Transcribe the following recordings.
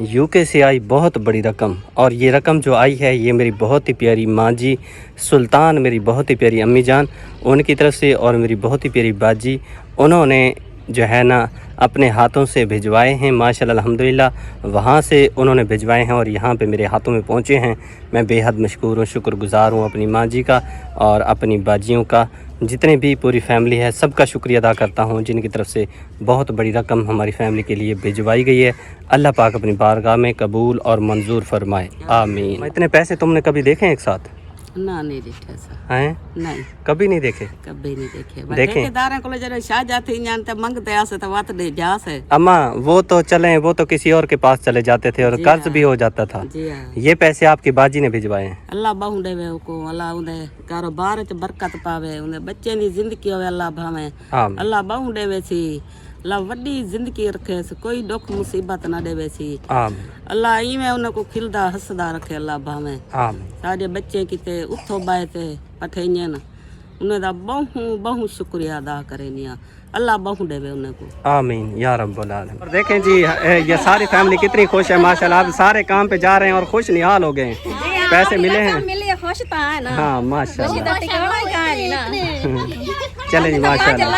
UK से आई बहुत बड़ी रकम, और ये रकम जो आई है ये मेरी बहुत ही प्यारी माँ जी सुल्तान, मेरी बहुत ही प्यारी अम्मी जान, उनकी तरफ से, और मेरी बहुत ही प्यारी बाजी, उन्होंने जो है ना अपने हाथों से भिजवाए हैं माशाल्लाह अल्हम्दुलिल्लाह। वहाँ से उन्होंने भिजवाए हैं और यहाँ पे मेरे हाथों में पहुँचे हैं। मैं बेहद मशकूर हूँ, शुक्रगुज़ार हूँ अपनी माँ जी का और अपनी बाजियों का, जितने भी पूरी फैमिली है सबका शुक्रिया अदा करता हूँ, जिनकी तरफ से बहुत बड़ी रकम हमारी फैमिली के लिए भिजवाई गई है। अल्लाह पाक अपनी बारगाह में कबूल और मंजूर फरमाए, आमीन। इतने पैसे तुमने कभी देखे एक साथ? ना नहीं देखे सर। हैं? नहीं कभी नहीं देखे? कभी नहीं देखे। देखे? ठेकेदारों को जरा शाह जाते जानते मंगते आसे तो बात दे जा से। अम्मा वो तो चले, वो तो किसी और के पास चले जाते थे और कर्ज भी हो जाता था। जी हाँ। ये पैसे आपकी बाजी ने भिजवाए हैं। अल्लाह बाहू देवे को, अल्लाह उन्हें कारोबार च बरकत पावे, उन्हें बच्चे की जिंदगी होवे अल्लाह भावे, आमीन अल्लाह बाहू देवे सी, अल्लाह वड्डी जिंदगी रखे सी, कोई दुख मुसीबत ना देवे सी, आमीन अल्लाह इवें उन्हें को खिलदा हसदा रखे अल्लाह भावे। आमीन। सारे बच्चे किते उठो बाए ते पठेन उन्हें दा बहु शुक्रिया अदा करेनिया, अल्लाह बहु देवे उन्हें को, आमीन या रब्बुल आलमीन। और देखें जी ये सारी फैमिली कितनी खुश है माशाल्लाह। आप सारे काम पे जा रहे हैं और खुश निहाल हो गए हैं, पैसे मिले हैं। खुश तो है ना। हाँ माशाल्लाह, ना चले जी माशाल्लाह।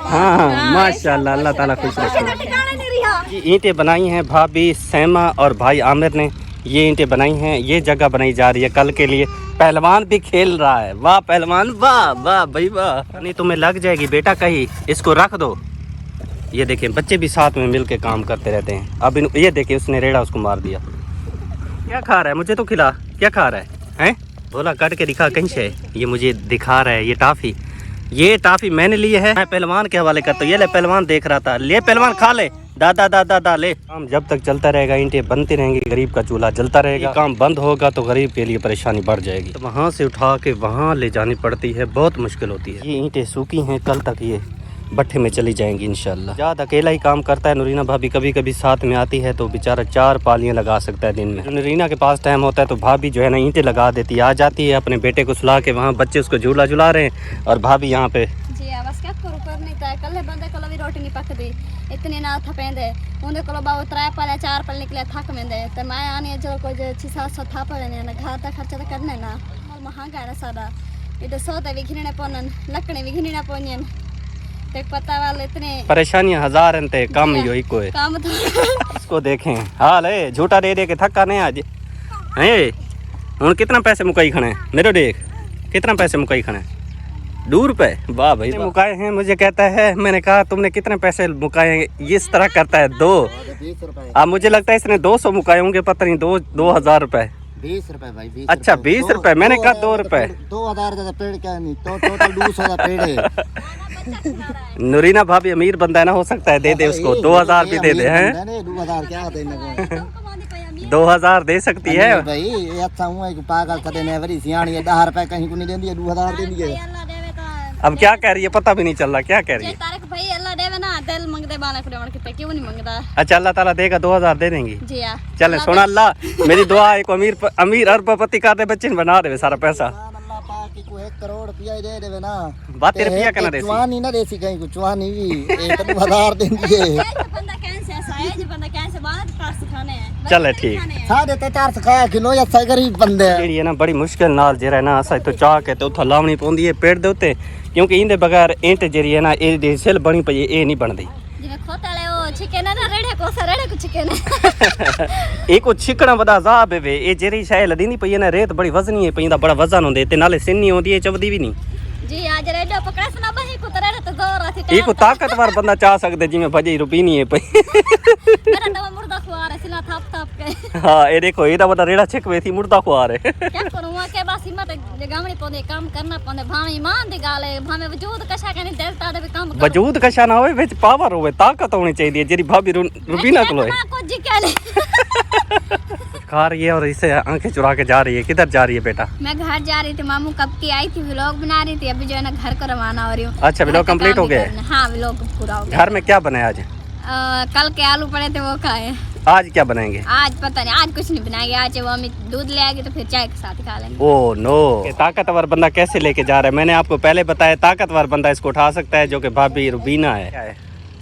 हाँ हाँ माशाल्लाह, अल्लाह ताला खुश रखे। ईंटें बनाई हैं भाभी सैमा और भाई आमिर ने, ये ईंटें बनाई हैं, ये जगह बनाई जा रही है कल के लिए। पहलवान भी खेल रहा है, वाह पहलवान, वाह वाह भाई वाह। नहीं तुम्हें लग जाएगी बेटा कहीं, इसको रख दो। ये देखिए बच्चे भी साथ में मिल के काम करते रहते हैं। अब ये देखिए उसने रेड़ा उसको मार दिया। क्या खा रहा है, मुझे तो खिला। क्या खा रहा है? बोला काट के दिखा कहीं से। ये मुझे दिखा रहा है, ये टाफी मैंने ली है, मैं पहलवान के हवाले करता हूँ। ये ले पहलवान देख रहा था, ले पहलवान खा ले, दादा दादा दा ले। काम जब तक चलता रहेगा, ईंटें बनती रहेंगी, गरीब का चूल्हा जलता रहेगा। काम बंद होगा तो गरीब के लिए परेशानी बढ़ जाएगी। तो वहाँ से उठा के वहाँ ले जानी पड़ती है, बहुत मुश्किल होती है। ये ईंटें सूखी हैं, कल तक ये भट्ठे में चली जाएंगी इंशाल्लाह। जाद अकेला ही काम करता है, नूरीना भाभी कभी कभी साथ में आती है तो बेचारा 4 पालियाँ लगा सकता है दिन में। नूरीना के पास टाइम होता है तो भाभी जो है ना ईंटें लगा देती है, आ जाती है अपने बेटे को सुला के, वहाँ बच्चे उसको झूला झुला रहे हैं और भाभी यहाँ पे जी बस क्या करूं, कर नहीं था कल बंदे को भी रोटी नहीं पकदी, इतनी ना थपेंदे उन्हें को बाबू 3 पाले 4 पाले निकले थक मेंदे तो मैं आने जो कोई 600-700 था पड़े ना, घर का खर्चा तो करने ना, महंगा है ना सारा, इधर सोते भी घिनने पोनन, लकड़े भी घिनने पोनियन, पता वाले इतने परेशानियां हजार अंते काम ही को है। काम तो इसको देखें हाल है, झूठा दे दे के थका नहीं आज हैं। हूँ कितना पैसे मुकाई खड़े मेरे देख, कितना पैसे मुकाई खड़े 2 रुपए। वाह भाई मुकाए हैं, मुझे कहता है, मैंने कहा तुमने कितने पैसे मुकाए, इस तरह करता है 2। अब मुझे लगता है इसने 200 मुकाए होंगे, पता नहीं 2000 रुपए। 20 रुपए भाई, 20। अच्छा 20 रुपए, मैंने कहा 2 रुपए। 2000 का पेड़ क्या नहीं, तो टोटल 200 का पेड़ है। नूरीना भाभी अमीर बंदा है ना, हो सकता है दे दे उसको 2000 भी दे दे हैं। 2000 क्या होता है, 2000 दे सकती है भाई। ये अच्छा हुआ है कि पागल कदे ने वरी सियाणी है, 10 रुपए कहीं को नहीं देंदी है, 2000 दे दिए। अब क्या कह रही है पता भी नहीं चल रहा, क्या कह रही है। तारक भाई अल्लाह देवे ना, दिल मंगदे बाने कुड़े कितने क्यों नहीं मंगदा। अच्छा अल्लाह ताला देगा, 2000 दे देंगी। जी हां चले सुना अल्लाह मेरी दुआ है, को अमीर अरबपति कर दे, बच्चे बना दे सारा पैसा। अल्लाह पाक की को 1 करोड़ रुपया दे देवे ना, बात रुपया कहना दे चवानी ना देसी कहीं को, चवानी भी 1000 देंगी है। बंदा कैसे ऐसा है जो बंदा कैसे बात कर सिखाने हैं। चले ठीक। 450 खाया किलो या सही गरीब बंदे है ना, बड़ी मुश्किल नाल जेरा ना असा तो चाह के तो उथा लावनी पौंदी है पेड़ दे उत्ते, क्योंकि इंदे बगैर ईंट जेरी है ना ए सिल बनी पई ए नहीं बनदी। जिਵੇਂ ਖੋਤਾਲੇ ਉਹ ਚਿਕਨ ਨਾ ਰੇੜੇ ਕੋਸਾ ਰੇੜੇ ਕੋ ਚਿਕਨ ਇਹ ਕੋ ਛਿਕਣਾ ਬੜਾ ਜ਼ਾਬ ਹੈ ਵੇ, ਇਹ ਜਿਹੜੀ ਸ਼ੈ ਲਦੀ ਨਹੀਂ ਪਈ ਹੈ ਨਾ, ਰੇਤ ਬੜੀ ਵਜ਼ਨੀ ਹੈ ਪੈਂਦਾ, ਬੜਾ ਵਜ਼ਨ ਹੁੰਦੇ ਤੇ ਨਾਲੇ ਸਿੰਨੀ ਹੁੰਦੀ ਹੈ, ਚਵਦੀ ਵੀ ਨਹੀਂ ਜੀ। ਅੱਜ ਰੇੜਾ ਪਕੜਾ ਸਨਾ ਬਹੀ ਕੋ ਰੇੜੇ ਤੇ ਜ਼ੋਰ ਆਥੀ ਇਹ ਕੋ ਤਾਕਤਵਰ ਬੰਦਾ ਚਾਹ ਸਕਦੇ, ਜਿਵੇਂ ਭਜੀ ਰੁਪੀਨੀ ਹੈ ਪਈ। ਮੇਰਾ ਤਾਂ ਮੁਰਦਾ ਖਵਾ ਰਿਹਾ ਸਿਲਾ ਥਾਪ ਥਾਪ ਕੇ। ਹਾਂ ਇਹ ਦੇਖੋ ਇਹਦਾ ਬੜਾ ਰੇੜਾ ਛਿਕਵੇ ਥੀ ਮੁਰਦਾ ਖਵਾ ਰਹੇ। क्या करूँ के बस हिम्मत जगावनी पौंदी, काम करना पौंदा, भावे ईमान दी गल है, भावे वजूद कशा कहने दिल ता दे भी काम कर। वजूद कशा ना होवे, विच पावर होवे, ताकत होनी चाहिए, जेरी भाभी रुबीना को होए। कुछ जी कह ले खा रही है और इसे आंखें चुरा के जा रही है। किधर जा रही है बेटा? मैं घर जा रही थी, मामू कब की आई थी, व्लॉग बना रही थी, अभी जो है ना घर को रवाना हो रही हूँ। अच्छा व्लॉग कंप्लीट हो गया? हाँ व्लॉग पूरा हो गया। घर में क्या बनाया आज? कल के आलू पड़े थे वो खाए। आज क्या बनाएंगे? आज पता नहीं, आज कुछ नहीं बनाएंगे, आज वो अम्मी दूध ले आएगी तो फिर चाय के साथ खा लेंगे। ओ नो, ताकतवर बंदा कैसे लेके जा रहा है? मैंने आपको पहले बताया ताकतवर बंदा इसको उठा सकता है, जो कि भाभी रुबीना है।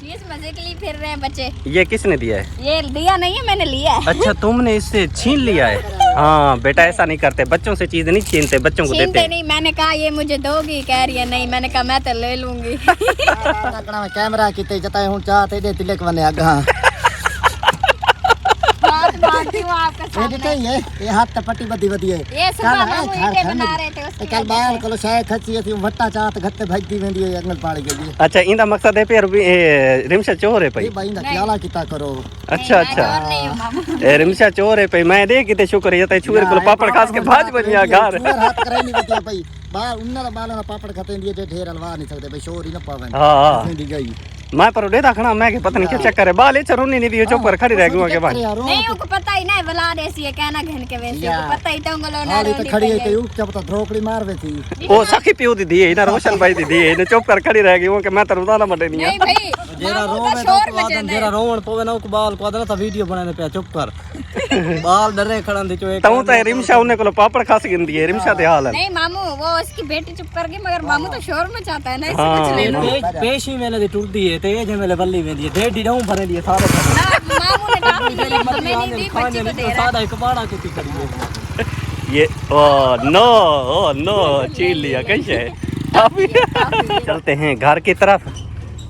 ये मजे के लिए फिर रहे हैं बच्चे। ये किसने दिया है? ये दिया नहीं है, मैंने लिया है। अच्छा तुमने इससे छीन लिया है? हाँ बेटा ऐसा नहीं करते, बच्चों से चीज नहीं छीनते, बच्चों को देते छीनते हैं। नहीं, मैंने कहा ये मुझे दोगी, कह रही है नहीं, मैंने कहा मैं तो ले लूंगी। कैमरा किते जताए हूं चाहते दे तिलक बने आगा बात मानती हूँ आपका ये सामने। देखिए ये हाथ टपटी बदी बदी है। ये सुबह मामू ईंटें बना रहे थे उसकी कल वजह बाहर से। कलो शायद खची थी भट्टा चाहत घट्टे भजती वेंदी है अंगल पाड़ी के लिए। अच्छा इंदा मकसद है फिर रिमशा चोर है ये भाई। भाई ना ख्याला किता करो। अच्छा नहीं, मैं अच्छा और नहीं हूँ मामू। रिमशा चोर है भाई, मैं देख किते शुक्र है छुएर को पापड़ खास के भाज बनिया घर। छुएर हाथ करे नहीं बतिया भाई बाहर उन्ना बाला पापड़ खाते दिए जे ढेर हलवा नहीं सकते भाई शोर ही ना पावे। हाँ दी गई मैं पर उड़े खड़ा मैं के पता नहीं क्या चक्कर है, बाल चरुनी नहीं दी चुप कर खड़ी रह गई के भाई। नहीं उनको पता ही नहीं, बला ऐसी है कहना घन के वैसे या। उनको पता ही टंगलो ना हां तो रोटी खड़ी है पे कई क्या पता ढोकड़ी मारवे थी। ओ सखी पियो दी है ना रोशन भाई दी है ने चुप कर खड़ी रह गई वो के मैं तो उदाना मटे नहीं नहीं भाई जेरा मामू रो का में शोर तो आदम मचे जेरा रोवण पवे ना बाल को आदम वीडियो बनाने पे चुप कर बाल डरे खड़न दे चो एक तू तो रिमशा उन्हें को पापड़ खास गिनती है, रिमशा दे हाल है। नहीं मामू वो उसकी बेटी चुप कर गई, मगर मामू तो शोर मचाता है ना, इससे हाँ। कुछ ले लो। पेशी मेले दी टूटदी है ते जे मेले बल्ली वेंदी है डेडी डाउन भरे लिए सारे ना मामू ने डाल दी, हमें नहीं दी, बच्ची को दे रहा सादा एक बाड़ा कुत्ती करी है। ये ओ नो छीन लिया कैसे है। चलते हैं घर की तरफ।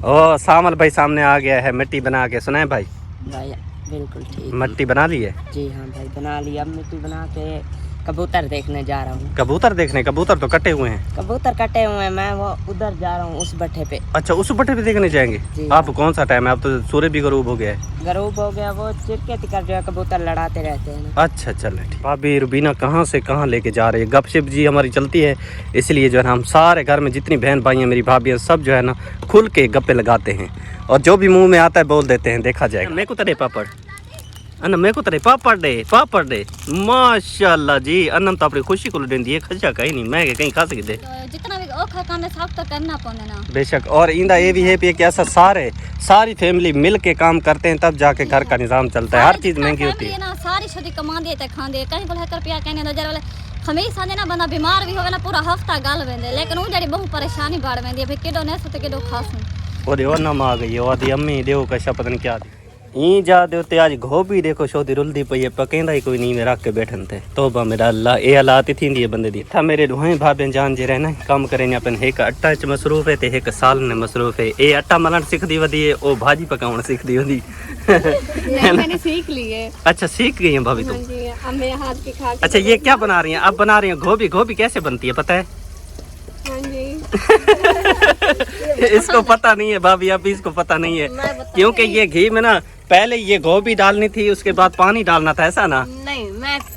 ओ सामल भाई सामने आ गया है मिट्टी बना के, सुनाए भाई? भाई बिल्कुल ठीक। मिट्टी बना ली है? जी हाँ भाई बना लिया। अब मिट्टी बना के कबूतर देखने जा रहा हूँ। कबूतर देखने? कबूतर तो कटे हुए हैं। कबूतर कटे हुए हैं, मैं वो उधर जा रहा हूँ उस भट्ठे पे। अच्छा उस बट्टे पे देखने जाएंगे? जी। आप कौन सा टाइम है? अब तो सूर्य भी गरूब हो गया है। गरूब हो गया, वो चिड़के तिकर जो है कबूतर लड़ाते रहते हैं ना। अच्छा चल ठीक। भाभी रुबीना कहाँ से कहाँ लेके जा रही है, गपशप जी हमारी चलती है, इसलिए जो है ना हम सारे घर में जितनी बहन भाई हैं मेरी भाभी हैं सब जो है ना खुल के गप्पे लगाते हैं और जो भी मुंह में आता है बोल देते हैं, देखा जाएगा। मेरे को तरे पापड़ अन्ना मेरे को तरे पापड़ दे माशाल्लाह जी। अन्नम तो अपनी खुशी को देंदी है, खर्चा कहीं नहीं, मैं कहीं खा सकते तो जितना भी औखा काम है सब तो करना पड़े ना। बेशक। और इंदा ये भी है कि ऐसा सारी फैमिली मिल के काम करते हैं तब जाके घर का निज़ाम चलता है, हर चीज़ महंगी होती है ना। सारी छोटी कमा देते खांदे कहीं को लेकर पिया कहने नजर वाले हमेशा ना बंदा बीमार भी होगा ना पूरा हफ्ता गल वेंदे, लेकिन वो जड़ी बहुत परेशानी बढ़ वेंदी है, भाई केडो ने सोते केडो खासू और देवर नाम आ गई और दी अम्मी देव का पता नहीं क्या ई जा देते आज गोभी देखो शोदी रुलदी पई है, पकेंदा ही कोई नहीं में रख के बैठन थे। तौबा मेरा अल्लाह ए हालात ही थी बंदे दी था। मेरे दुहाई भाभी जान जे रहना काम करें अपन एक अट्टा च मसरूफ है ते एक साल ने मसरूफ है। ए अट्टा मलन सीखदी वदी है, ओ भाजी पकाउण सीखदी वदी। मैंने सीख ली है। अच्छा सीख गई है भाभी तुम? जी अब मेरे हाथ की खा के। अच्छा ये क्या बना रही हैं? अब बना रही हैं गोभी। गोभी कैसे बनती है पता है? हाँ जी इसको पता नहीं है भाभी, अभी इसको पता नहीं है क्योंकि ये घी में ना पहले ये गोभी डालनी थी उसके बाद पानी डालना था, ऐसा ना? नहीं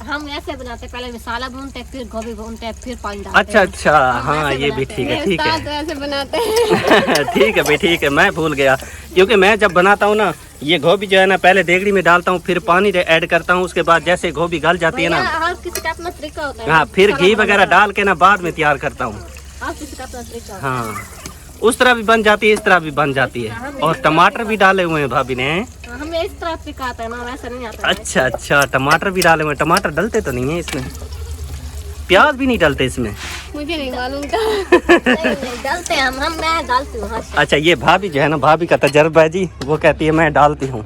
हम ऐसे बनाते, पहले मसाला भूनते फिर गोभी भूनते फिर पानी डालते। अच्छा हाँ ये भी ठीक है ठीक है। तो ऐसे बनाते हैं। ठीक है भाई ठीक है, मैं भूल गया क्योंकि मैं जब बनाता हूँ ना ये गोभी जो है ना पहले देगड़ी में डालता हूँ फिर पानी ऐड करता हूँ, उसके बाद जैसे गोभी गल जाती है ना हर किसी का अपना तरीका होता है। हाँ फिर घी वगैरह डाल के ना बाद में तैयार करता हूँ। हर किसी का अपना तरीका होता है। हाँ उस तरह भी बन जाती है इस तरह भी बन जाती है। और टमाटर भी डाले हुए हैं भाभी ने? हमें इस तरह तरीका आता है ना, वैसा नहीं आता है। अच्छा टमाटर भी डाले हुए हैं। टमाटर डलते तो नहीं है इसमें? प्याज भी नहीं डलते इसमें? मुझे नहीं मालूम नहीं, डालते हैं हम मैं डालती हूँ। अच्छा ये भाभी जो है ना भाभी का तजर्बा है जी, वो कहती है मैं डालती हूँ।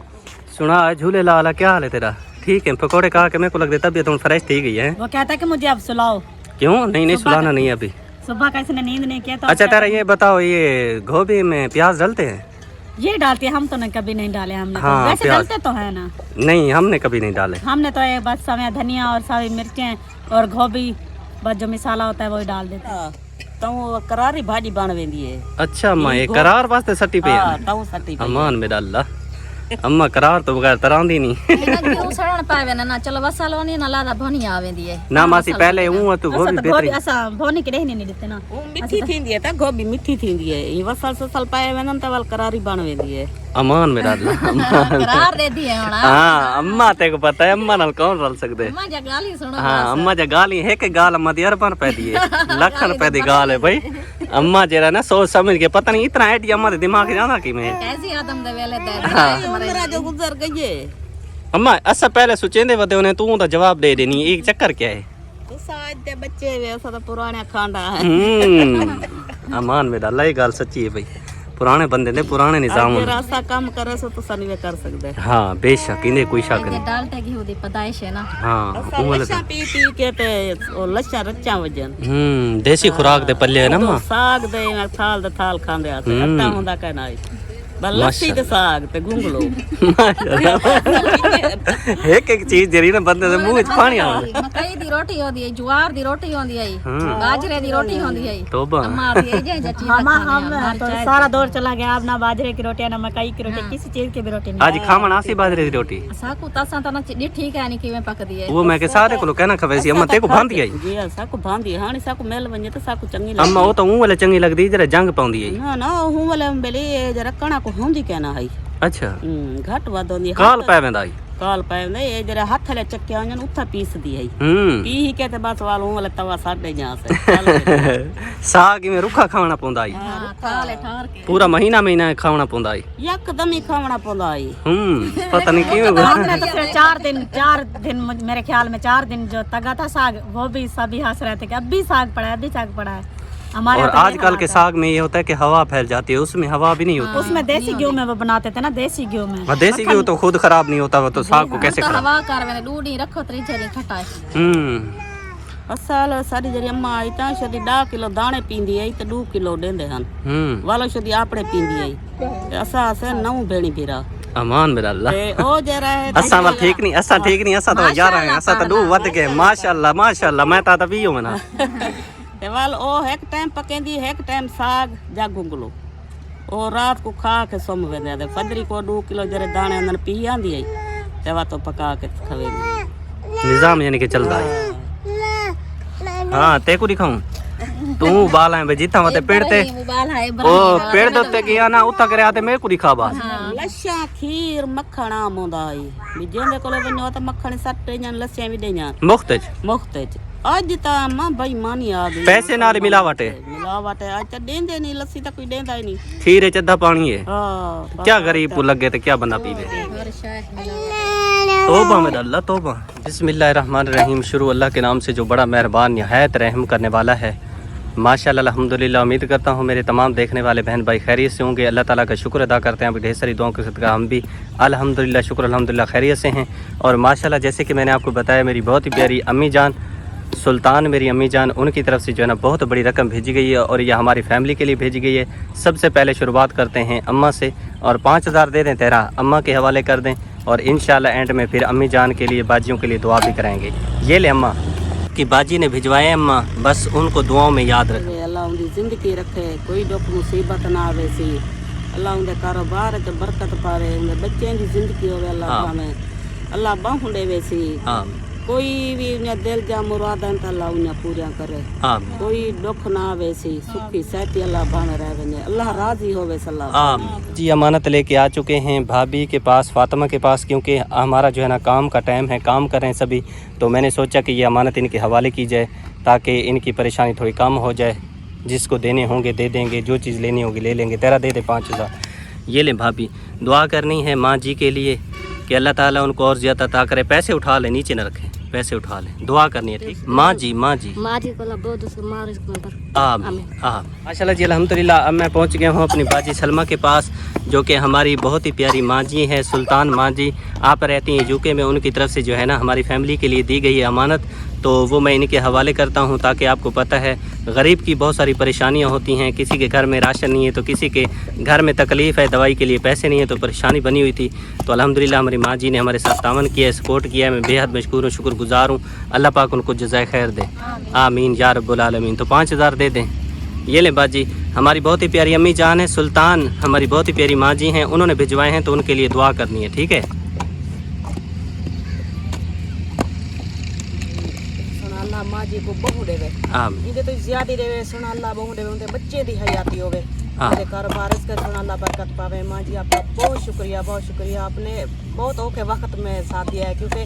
सुना झूले लाला क्या हाल है तेरा? ठीक है पकौड़े कहा के मेरे को लग देता तबीयत फ्रेश थी गई है। वो कहता है कि मुझे अब सुलाओ। क्यों? नहीं सुलाना नहीं है अभी। सुबह का इसने नींद नहीं किया तो अच्छा तेरा ये बताओ ये गोभी में प्याज डलते हैं? ये डालते हैं, हम तो नहीं कभी नहीं डाले हमने। हाँ, वैसे प्याज। डालते तो है ना? नहीं हमने कभी नहीं डाले। हमने तो ये बस समय धनिया और सारी मिर्चें और गोभी बस जो मसाला होता है वही डाल देते हैं। तो करारी भाजी बन वेंदी है। अच्छा अम्मा ये करार वास्ते सट्टी पे हाँ तो सटी पे अमान में डाल अम्मा करार तो बगैर तरांदी नहीं। क्यों सड़न पावे ना चलो बस सालोनी ना लादा भनी आवे दिए ना मासी पहले हूँ तू गोभी गोभी बेहतरीन। असा भोनी के रहने नहीं देते ना। वो मिठी थींदी है त गोभी मिठी थींदी है। ये वसल ससल पाए वेनन त वल करारी बन वेंदी है। अमान में डाल करार दे दिए होना। हाँ अम्मा तेको पता है अम्मा नाल कौन रल सकते? अम्मा जा गाली सुनो। हाँ अम्मा जा गाली है कि गाल अम्मा दी अरबन पै दी है लखन रुपए दी गाल है भाई। अम्मा जरा ना सोच समझ के पता नहीं इतना आइडिया अम्मा दे दिमाग में जाना कि मैं कैसी आदम दे वेले दे। मेरा जो गुजर गई है अम्मा असा पहले सोचेंदे वदे उन्हें तू तो जवाब दे देनी एक चक्कर क्या है? तो साज दे बच्चे वे सा तो पुराने खांडा है। अमान में डाला ये गाल सच्ची है भाई। पुराने बंदे ने पुराने निजाम अगर ऐसा काम करे सो तो सनी वे कर सकते हैं। हाँ बेशक इन्हें कोई शक नहीं डालते घी दी पैदाइश है ना। हाँ असा लच्छा पी पी के ते ओ लच्छा रच्चा वजन देसी खुराक दे पल्ले है ना मां साग दे थाल दे थाल खांदे आते अट्टा हुंदा कहना बस लस्सी ते साग ते गुंगलो एक एक चीज जरी ना बंदे दे मुंह विच पानी आवे मकई दी रोटी होंदी है, ज्वार दी रोटी होंदी है, बाजरे दी रोटी होंदी है। तौबा अम्मा दी है जे चीज हम तो सारा दौर चला गया अब ना बाजरे की रोटी ना मकई की रोटी किसी चीज की भी रोटी नहीं। आज खावन आसी बाजरे दी रोटी साकू तसा तना ठीक है नहीं किवें पकदी है वो मैं के सारे को कहना खवे सी अम्मा ते को भांदी आई जी साकू भांदी हाणी साकू मेल वने तो साकू चंगी अम्मा वो तो मुंह वाले चंगी लगदी जरा जंग पाउंदी आई ना ना हूं वाले बेली जरा कणा को होंदी कहना है अच्छा घट वध होंदी काल पै वेंदा आई काल पै ने ये जरा हाथ ले चक्के आवन उठा पीस दी है पी ही के ते बस वाल हूं वाले तवा साडे जा से साग में रुखा खावना पौंदा आई काले ठार के पूरा महीना महीना खावना पौंदा आई एकदम ही खावना पौंदा है पता नहीं क्यों हमने तो फिर 4 दिन मेरे ख्याल में 4 दिन जो तगा था साग वो भी सभी हंस रहे थे कि अब भी साग पड़ा है अभी साग पड़ा है हमारे। और आजकल के साग में ये होता है कि हवा फैल जाती है, उसमें हवा भी नहीं होती। उसमें देसी घी में वो बनाते थे ना, देसी घी में। हाँ, देसी घी तो खुद खराब नहीं होता, वो तो साग को कैसे खराब। हवा कर मैंने दूधी रखो तरी चली खटाई। असाल सारी जरी अम्मा आई ता शदी 10 किलो दाणे पींदी आई ते 2 किलो देंदे हन वालो शदी आपड़े पींदी आई असा से 9 भेणी फिरा अमान मेरा अल्लाह ते ओ जरा है असा वाल ठीक नहीं, असा ठीक नहीं, असा तो 11 है, असा तो 2 वध के माशाल्लाह माशाल्लाह मैं ता भी हूं ना ते वाल ओ एक टाइम पकेंदी एक टाइम साग जा गुंगलो ओ रात को खा के सोम वेंदे ते फजरी को 2 किलो जरे दाणे अंदर पी आंदी आई ते वा तो पका के खवेंदी निजाम यानी कि चलदा है। हाँ ते को दिखाऊं तू बाल है जिता मते पेड़ ते ओ पेड़ दे उत्ते गया ना उता करे आते मेरे को दिखा बाल लस्सा खीर मक्खण आमोंदा आई भी जेंदे कोले वन्नो त मक्खण सट्टे जन लस्सियां भी देयां मुख्तज आज ता मां बेईमानी आ गई पैसे नाल मिलावट है आज त देंदे नहीं लस्सी त कोई देंदा ही नहीं खीर है चद्दा पानी है हां क्या गरीब को लगे तो क्या बंदा पी ले तौबा मेरा अल्लाह तौबा। बिस्मिल्लाहिर्रहमानिर्रहीम शुरू अल्लाह के नाम से जो बड़ा मेहरबान निहायत रहम करने वाला है। माशाल्लाह अल्हम्दुलिल्लाह उम्मीद करता हूँ मेरे तमाम देखने वाले बहन भाई खैरियत से होंगे। अल्लाह ताला का शुक्र अदा करते हैं, ढेर सारी दुआओं के सदका हम भी अल्हम्दुलिल्लाह शुक्र अल्हम्दुलिल्लाह खैरियत से हैं। और माशाल्लाह जैसे कि मैंने आपको बताया मेरी बहुत ही प्यारी अम्मी जान सुल्तान मेरी अम्मी जान उनकी तरफ से जो है ना बहुत बड़ी रकम भेजी गई है और यह हमारी फैमिली के लिए भेजी गई है। सबसे पहले शुरुआत करते हैं अम्मा से और 5000 दे दें तेरा अम्मा के हवाले कर दें और इंशाल्लाह एंड में फिर अम्मी जान के लिए बाजियों के लिए दुआ भी कराएंगे। ये ले अम्मा की बाजी ने भिजवाए अम्मा, बस उनको दुआओं में याद रखें। अल्लाह उनकी जिंदगी रखे, कोई दुख मुसीबत ना आवे सी, अल्लाह उनके कारोबार च बरकत पावे, उनके बच्चों की जिंदगी होवे अल्लाह में अल्लाह बाहु देवे सी, कोई भी उन्हें दिल जा मुरादां त अल्लाह उन्हें पूरा करे, कोई दुख ना आवे सी, सुखी सहती अल्लाह बन रहे अल्लाह राजी होवे सल्लल्लाहु। जी अमानत लेके आ चुके हैं भाभी के पास, फातिमा के पास, क्योंकि हमारा जो है ना काम का टाइम है, काम कर रहे हैं सभी, तो मैंने सोचा कि ये अमानत इनके हवाले की जाए ताकि इनकी परेशानी थोड़ी कम हो जाए। जिसको देने होंगे दे देंगे, जो चीज़ लेनी होगी ले लेंगे। तेरा दे दे 5000। ये ले भाभी दुआ करनी है माँ जी के लिए कि अल्लाह ताला उनको और ज़्यादा अता करे। पैसे उठा ले, नीचे न रखें, पैसे उठा ले, दुआ करनी है ठीक। माँ जी को बहुत मार माशाल्लाह जी अल्हम्दुलिल्लाह। अब मैं पहुँच गया हूँ अपनी बाजी सलमा के पास जो कि हमारी बहुत ही प्यारी माँ जी हैं, सुल्तान माँ जी। आप रहती हैं यूके में, उनकी तरफ से जो है ना हमारी फैमिली के लिए दी गई है अमानत, तो वो मैं इनके हवाले करता हूँ ताकि आपको पता है गरीब की बहुत सारी परेशानियाँ होती हैं। किसी के घर में राशन नहीं है तो किसी के घर में तकलीफ़ है, दवाई के लिए पैसे नहीं है तो परेशानी बनी हुई थी। तो अल्हम्दुलिल्लाह हमारी माँ जी ने हमारे साथ तावन किया है, सपोर्ट किया है। मैं बेहद मशकूर हूँ, शुक्रगुजार हूँ। अल्लाह पाक उनको जज़ाए खैर दे, आमीन या रब्बुल आलमीन। तो 5000 दे दें। ये ले बाजी हमारी बहुत ही प्यारी अम्मी जान है, सुल्तान हमारी बहुत ही प्यारी माँ जी हैं, उन्होंने भिजवाए हैं तो उनके लिए दुआ करनी है ठीक है। अल्लाह माँ जी को बहु देवे, इनके तो ज्यादा देवे, सुन अल्लाह बहु देवे, उनके बच्चे दी हयाती होवे, उनके कारोबार इसका सुन अल्लाह बरकत पावे। माँ जी आपका बहुत शुक्रिया, आपने बहुत औखे वक्त में साथ दिया है, क्योंकि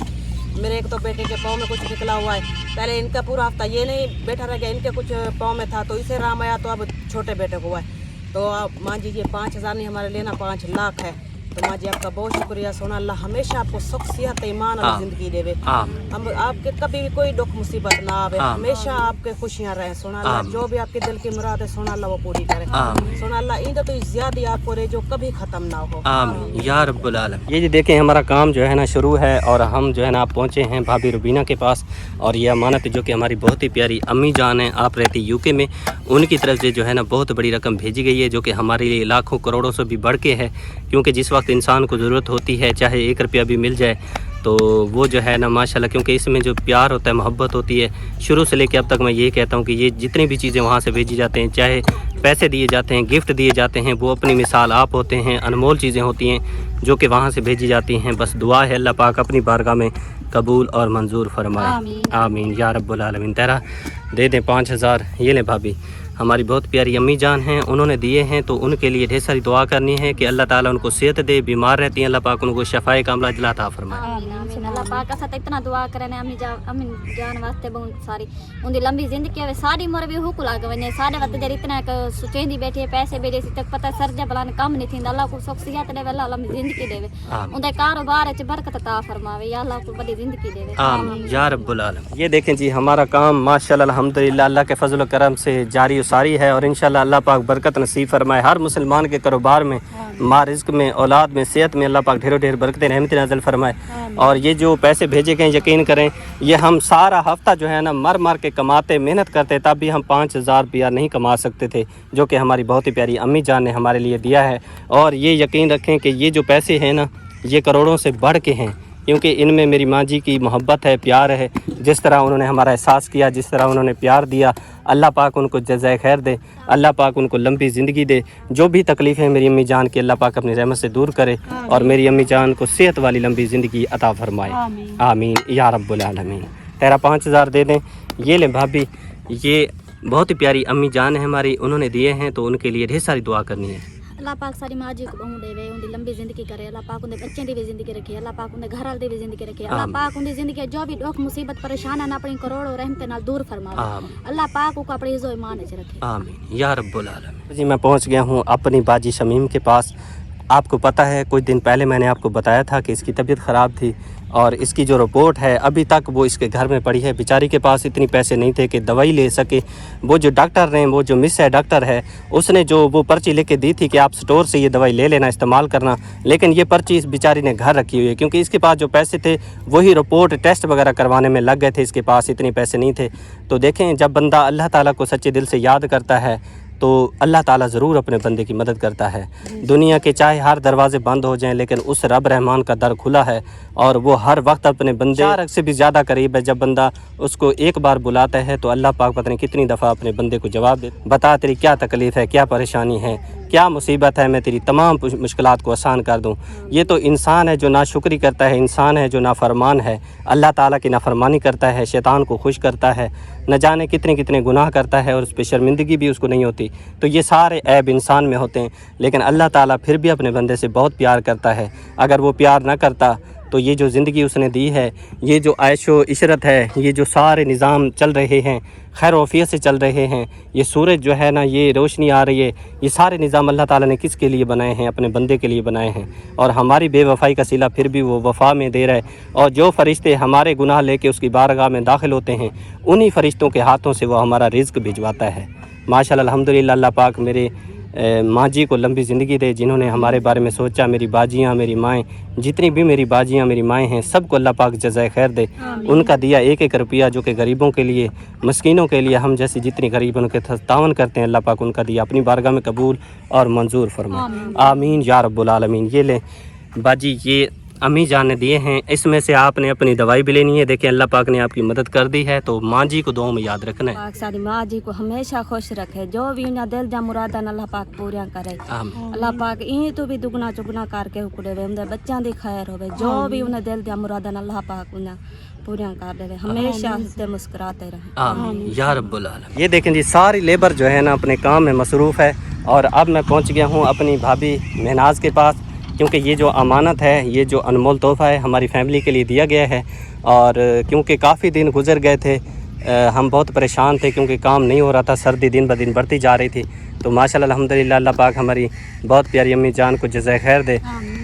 मेरे एक तो बेटे के पाँव में कुछ निकला हुआ है। पहले इनका पूरा हफ्ता ये नहीं बैठा रह गया, इनके कुछ पाँव में था तो इसे राम आया, तो अब छोटे बेटे को हुआ है। तो अब माँ जी ये 5000 नहीं हमारे लेना 5 लाख है, तो माँ जी आपका बहुत शुक्रिया। सोना अल्लाह हमेशा आपको सुख सेहत ईमान और जिंदगी देवे। हम आपके कभी भी कोई दुख मुसीबत ना आवे, हमेशा आपके खुशियाँ रहे। सोना अल्लाह जो भी आपके दिल की मुराद है सोना अल्लाह वो पूरी करे। सोना अल्लाह इन तो ज्यादा आपको रहे जो कभी खत्म ना हो। आमीन या रब्बुल आलमीन। ये जी देखें हमारा काम जो है ना शुरू है और हम जो है ना आप पहुँचे हैं भाभी रुबीना के पास। और ये अमानत जो कि हमारी बहुत ही प्यारी अम्मी जान है, आप रहती यूके में, उनकी तरफ से जो है ना बहुत बड़ी रकम भेजी गई है जो कि हमारे लिए लाखों करोड़ों से भी बढ़ के है। क्योंकि जिस वक्त इंसान को ज़रूरत होती है चाहे 1 रुपया भी मिल जाए तो वो जो है ना माशाल्लाह, क्योंकि इसमें जो प्यार होता है मोहब्बत होती है शुरू से लेकर अब तक, मैं ये कहता हूँ कि ये जितनी भी चीज़ें वहाँ से भेजी जाते हैं, चाहे पैसे दिए जाते हैं, गिफ्ट दिए जाते हैं, वो अपनी मिसाल आप होते हैं, अनमोल चीज़ें होती हैं जो कि वहाँ से भेजी जाती हैं। बस दुआ है अल्लाह पाक अपनी बारगाह में कबूल और मंजूर फरमाए। आमीन या रब्बुल आलमीन। तेरा दे दें 5000। ये लें भाभी, हमारी बहुत प्यारी अम्मी जान हैं, उन्होंने दिए हैं तो उनके लिए ढेर सारी दुआ करनी है कि अल्लाह ताला उनको सेहत दे, बीमार रहती हैं अल्लाह पाक उनको शफाए कामला अजला अता फरमाए। अल्लाह पाक का साथ इतना दुआ करने अम्मी जान वास्ते बहुत सारी उनकी लंबी जिंदगी है, सारी उम्र भी हुक लग वने। सारे वक्त जर इतना सोचेंदी बैठी है पैसे भेजे तक पता सर जब बलान कम नहीं थींदा। अल्लाह को सुख सेहत देवे, अल्लाह लंबी जिंदगी देवे, उनके कारोबार च बरकत अता फरमावे, या अल्लाह को बड़ी जिंदगी देवे। आमीन या रब्बुल आलमीन। ये देखें जी हमारा काम माशाल्लाह अल्हम्दुलिल्लाह अल्लाह के फजल व करम से जारी सारी है और इंशाल्लाह अल्लाह पाक बरकत नसीब फरमाए। हर मुसलमान के कारोबार में, माँ रिज़्क़ में, औलाद में, सेहत में अल्लाह पाक ढेरों ढेर बरकतें रहमतें नाज़िल फरमाए। और ये जो पैसे भेजे गए यकीन करें ये हम सारा हफ्ता जो है ना मर मर के कमाते मेहनत करते तब भी हम 5000 रुपया नहीं कमा सकते थे जो कि हमारी बहुत ही प्यारी अम्मी जान ने हमारे लिए दिया है। और ये यकीन रखें कि ये जो पैसे हैं ना ये करोड़ों से बढ़ के हैं, क्योंकि इनमें मेरी माँ जी की मोहब्बत है, प्यार है। जिस तरह उन्होंने हमारा एहसास किया, जिस तरह उन्होंने प्यार दिया, अल्लाह पाक उनको जज़ाए खैर दे, अल्लाह पाक उनको लंबी ज़िंदगी दे। जो भी तकलीफ़ें मेरी अम्मी जान की अल्लाह पाक अपनी रहमत से दूर करे और मेरी अम्मी जान को सेहत वाली लंबी ज़िंदगी अता फरमाए। आमीन या रब्बुल आलमीन। तेरा 5000 दे दें। ये लें भाभी, ये बहुत ही प्यारी अम्मी जान है हमारी, उन्होंने दिए हैं तो उनके लिए ढेर सारी दुआ करनी है। अल्लाह पाक सारी माँ जी को बहु देवे, उनकी लंबी जिंदगी करे, अल्लाह पाक उनके बच्चों की भी जिंदगी रखे, अल्लाह पाक उनके घर वाले की भी जिंदगी रखे, अल्लाह पाक उनकी जिंदगी जो भी दुख मुसीबत परेशान है ना अपनी करोड़ों रहमतें नाल दूर फरमावे, अल्लाह पाक को अपनी इज्जत ईमान में रखे। आमीन या रब्बुल आलमीन। जी मैं पहुंच गया हूं अपनी बाजी शमीम के पास। आपको पता है कुछ दिन पहले मैंने आपको बताया था कि इसकी तबीयत ख़राब थी और इसकी जो रिपोर्ट है अभी तक वो इसके घर में पड़ी है। बेचारी के पास इतनी पैसे नहीं थे कि दवाई ले सके। वो जो डॉक्टर ने, वो जो मिस है डॉक्टर है, उसने जो वो पर्ची लिख के दी थी कि आप स्टोर से ये दवाई ले लेना, इस्तेमाल करना, लेकिन ये पर्ची इस बेचारी ने घर रखी हुई है क्योंकि इसके पास जो पैसे थे वही रिपोर्ट टेस्ट वगैरह करवाने में लग गए थे, इसके पास इतने पैसे नहीं थे। तो देखें जब बंदा अल्लाह ताला को सच्चे दिल से याद करता है तो अल्लाह ताला ज़रूर अपने बंदे की मदद करता है। दुनिया के चाहे हर दरवाज़े बंद हो जाएं लेकिन उस रब रहमान का दर खुला है और वो हर वक्त अपने बंदे 4 से भी ज़्यादा करीब है। जब बंदा उसको एक बार बुलाता है तो अल्लाह पाक पता नहीं कितनी दफ़ा अपने बंदे को जवाब दे, बता तेरी क्या तकलीफ़ है, क्या परेशानी है, क्या मुसीबत है, मैं तेरी तमाम मुश्किलात को आसान कर दूँ। ये तो इंसान है जो नाशुक्री करता है, इंसान है जो नाफरमान है, अल्लाह ताला की नाफरमानी करता है, शैतान को खुश करता है, न जाने कितने कितने गुनाह करता है और उस पर शर्मिंदगी भी उसको नहीं होती। तो ये सारे ऐब इंसान में होते हैं, लेकिन अल्लाह ताला फिर भी अपने बंदे से बहुत प्यार करता है। अगर वो प्यार न करता तो ये जो ज़िंदगी उसने दी है, ये जो ऐशो इशरत है, ये जो सारे निज़ाम चल रहे हैं खैर वफ़ियत से चल रहे हैं, ये सूरज जो है ना, ये रोशनी आ रही है, ये सारे निज़ाम अल्लाह ताला ने किसके लिए बनाए हैं? अपने बंदे के लिए बनाए हैं। और हमारी बेवफ़ाई का सिला फिर भी वो वफ़ा में दे रहा है। और जो फ़रिश्ते हमारे गुनाह लेके उसकी बारगाह में दाखिल होते हैं, उन्हीं फ़रिश्तों के हाथों से वो हमारा रिज़्क़ भिजवाता है। माशाअल्लाह अल्हम्दुलिल्लाह, अल्लाह पाक मेरे माँ जी को लंबी ज़िंदगी दे, जिन्होंने हमारे बारे में सोचा। मेरी बाजियाँ, मेरी माएँ, जितनी भी मेरी बाजियाँ, मेरी माएँ हैं, सबको अल्लाह पाक जज़ाए खैर दे। उनका दिया एक एक रुपया जो कि गरीबों के लिए, मस्कीनों के लिए, हम जैसी जितनी गरीब उनके तावन करते हैं, अल्लाह पाक उनका दिया अपनी बारगाह में कबूल और मंजूर फरमाए। आमीन या रब्बुल आलमीन। ये लें बाजी, ये अम्मी जान ने दिए हैं, इसमें से आपने अपनी दवाई भी लेनी है। देखिए अल्लाह पाक ने आपकी मदद कर दी है, तो माँ जी को दुआ में याद रखना है। पाक सारी माँ जी को हमेशा खुश रखे, जो भी उन्हें दिल दा मुरादां अल्लाह पाक पूरा करे। अल्लाह पाक इं तो भी दुगना चुगना करके हुक्म दे, उनके बच्चों दी खैर होवे, जो भी उन्हें दिल दा मुरादां अल्लाह पाक उन्हें पूरा कर दे, हमेशा हंसते मुस्कुराते रहे। आमीन या रब्बुल आलमीन। ये देखें जी, सारी लेबर जो है ना अपने काम में मसरूफ़ है। और अब मैं पहुँच गया हूँ अपनी भाभी महनाज के पास, क्योंकि ये जो अमानत है, ये जो अनमोल तोहफ़ा है, हमारी फैमिली के लिए दिया गया है। और क्योंकि काफ़ी दिन गुजर गए थे, हम बहुत परेशान थे क्योंकि काम नहीं हो रहा था, सर्दी दिन ब दिन बढ़ती जा रही थी। तो माशाल्लाह अल्हम्दुलिल्लाह अल्लाह पाक हमारी बहुत प्यारी अम्मी जान को जज़ाए खैर दे,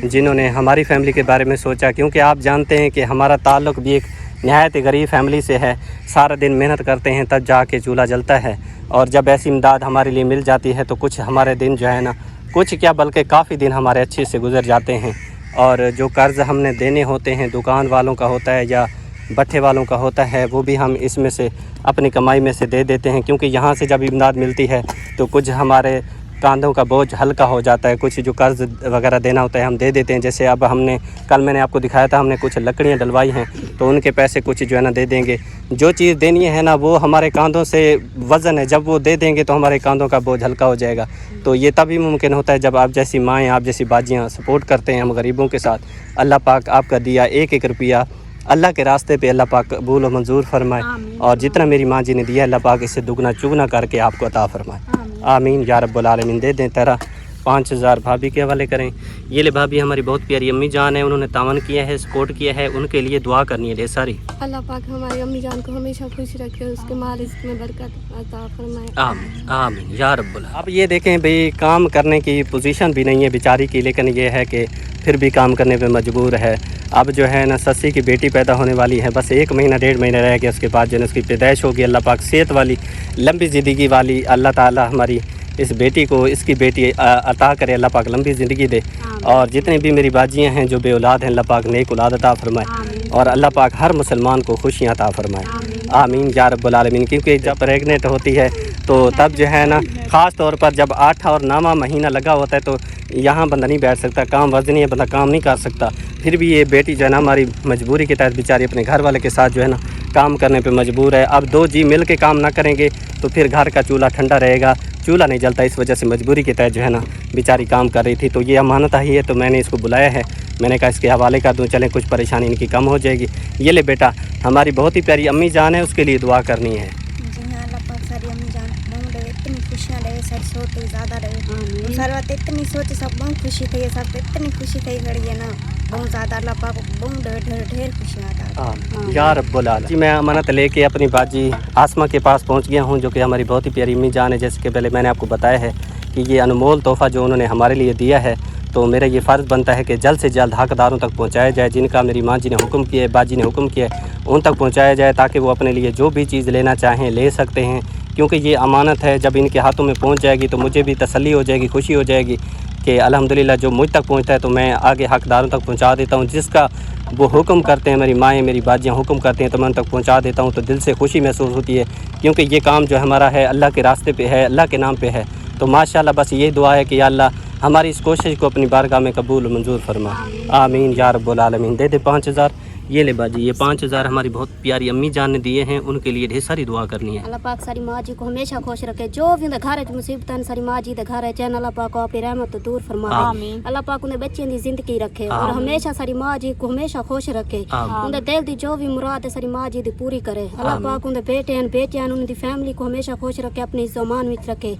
जिन्होंने हमारी फैमिली के बारे में सोचा, क्योंकि आप जानते हैं कि हमारा ताल्लुक़ भी एक नहायत गरीब फैमिली से है। सारा दिन मेहनत करते हैं तब जाके चूल्हा जलता है, और जब ऐसी इमदाद हमारे लिए मिल जाती है तो कुछ हमारे दिन जो है ना, कुछ क्या बल्कि काफ़ी दिन हमारे अच्छे से गुजर जाते हैं। और जो कर्ज़ हमने देने होते हैं, दुकान वालों का होता है या भट्ठे वालों का होता है, वो भी हम इसमें से अपनी कमाई में से दे देते हैं, क्योंकि यहाँ से जब इमदाद मिलती है तो कुछ हमारे कांधों का बोझ हल्का हो जाता है। कुछ जो कर्ज़ वगैरह देना होता है हम दे देते हैं। जैसे अब हमने कल मैंने आपको दिखाया था, हमने कुछ लकड़ियाँ डलवाई हैं, तो उनके पैसे कुछ जो है ना दे देंगे। जो चीज़ देनी है ना वो हमारे कांधों से वज़न है, जब वो दे देंगे तो हमारे कांधों का बोझ हल्का हो जाएगा। तो ये तभी मुमकिन होता है जब आप जैसी माएँ, आप जैसी बाजियाँ सपोर्ट करते हैं हम गरीबों के साथ। अल्लाह पाक आपका दिया एक एक रुपया अल्लाह के रास्ते पे अल्लाह पाक कबूल और मंजूर फरमाए, और जितना मेरी माँ जी ने दिया अल्लाह पाक इससे दुगना चुगना करके आपको अता फरमाए। आमीन या रब्बुल आलमीन। दे दें तेरा 5000 भाभी के हवाले करें। ये ले भाभी हमारी बहुत प्यारी अम्मी जान है, उन्होंने तावन किया है, सपोर्ट किया है, उनके लिए दुआ करनी है ढेर सारी। अल्लाह पाक हमारी अम्मी जान को हमेशा खुश रखे, उसके माल रिज़्क़ में बरकत अता फरमाए। आमीन आमीन या रब्बुल। अब ये देखें भाई, काम करने की पोजीशन भी नहीं है बेचारी की, लेकिन ये है कि फिर भी काम करने पे मजबूर है। अब जो है ना सस्सी की बेटी पैदा होने वाली है, बस 1 महीना 1.5 महीना रह गया, उसके बाद जो है उसकी पैदाइश होगी। अल्लाह पाक सेहत वाली लंबी ज़िंदगी वाली अल्लाह ताला हमारी इस बेटी को, इसकी बेटी अता करे, अल्लाह पाक लंबी ज़िंदगी दे। और जितनी भी मेरी बाजियाँ हैं जो बे औलाद हैं, अल्लाह पाक नेक औलाद अता फरमाए, और अल्लाह पाक हर मुसलमान को खुशियाँ अता फरमाए। आमीन या रब्बुल आलमीन। क्योंकि जब प्रेगनेंट होती है तो तब जो है ना, ख़ास तौर पर जब 8 और 9वां महीना लगा होता है तो यहाँ बंदा नहीं बैठ सकता, काम वज़नी है, बंदा काम नहीं कर सकता। फिर भी ये बेटी जो है ना हमारी मजबूरी के तहत बेचारी अपने घर वाले के साथ जो है ना काम करने पे मजबूर है। अब 2 जी मिल के काम ना करेंगे तो फिर घर का चूल्हा ठंडा रहेगा, चूल्हा नहीं जलता। इस वजह से मजबूरी के तहत जो है ना बेचारी काम कर रही थी। तो ये अमानत ही है, तो मैंने इसको बुलाया है, मैंने कहा इसके हवाले कर दूँ, चलें कुछ परेशानी इनकी कम हो जाएगी। ये ले बेटा, हमारी बहुत ही प्यारी अम्मी जान है, उसके लिए दुआ करनी है। जी हाँ, अल्लाह पाक सारी अम्मी जान इतनी खुशियाँ रहे, सर सोच ज़्यादा रहे, सारे बात इतनी सोच सब बहुत खुशी थी, सब इतनी खुशी थी घड़ी है ना, बहुत ज़्यादा। अल्लाह पाक बहुत ढेर खुशियाँ था या रब्बुल आलमीन। जी मैं अमानत लेके अपनी बाजी आसमा के पास पहुंच गया हूं, जो कि हमारी बहुत ही प्यारी अम्मी जान है। जैसे कि पहले मैंने आपको बताया है कि ये अनमोल तोहफ़ा जो उन्होंने हमारे लिए दिया है, तो मेरा ये फ़र्ज़ बनता है कि जल्द से जल्द हक़दारों तक पहुंचाया जाए। जिनका मेरी माँ जी ने हुक्म किया है, बाजी ने हुक्म किया है, उन तक पहुंचाया जाए, ताकि वो अपने लिए जो भी चीज़ लेना चाहें ले सकते हैं। क्योंकि ये अमानत है, जब इनके हाथों में पहुंच जाएगी तो मुझे भी तसल्ली हो जाएगी, खुशी हो जाएगी कि अल्हम्दुलिल्लाह जो मुझ तक पहुंचता है तो मैं आगे हक़दारों तक पहुंचा देता हूं। जिसका वो हुक्म करते हैं, मेरी माएँ मेरी बाजियाँ हुक्म करती हैं तो मैं उन तक पहुंचा देता हूं, तो दिल से खुशी महसूस होती है। क्योंकि ये काम जो हमारा है अल्लाह के रास्ते पे है, अल्लाह के नाम पे है। तो माशाल्लाह बस यही दुआ है कि या अल्लाह हमारी इस कोशिश को अपनी बारगाह में कबूल मंजूर फरमा। आमीन या रब्बुल आलमीन। दे दे 5000। ये ले बाजी, ये 5000 हमारी बहुत प्यारी अम्मी जान ने दिए हैं, उनके लिए ढेर सारी दुआ करनी है। अल्लाह पाक सारी माँ जी को हमेशा खुश रखे, जो भी उनके घर च मुसीबत सारी माँ जी के घर है चैन, अल्लाह पाक अपनी रहमत दूर फरमाए। अल्लाह पाक उन्हें बच्चों की जिंदगी रखे और हमेशा सारी माँ जी को हमेशा खुश रखे। उनके दिल की जो भी मुराद है सारी माँ जी की पूरी करे। अल्लाह पाक उनके बेटे हैं बेटियां उनकी फैमिली को हमेशा खुश रखे, अपनी ज़मान में रखे,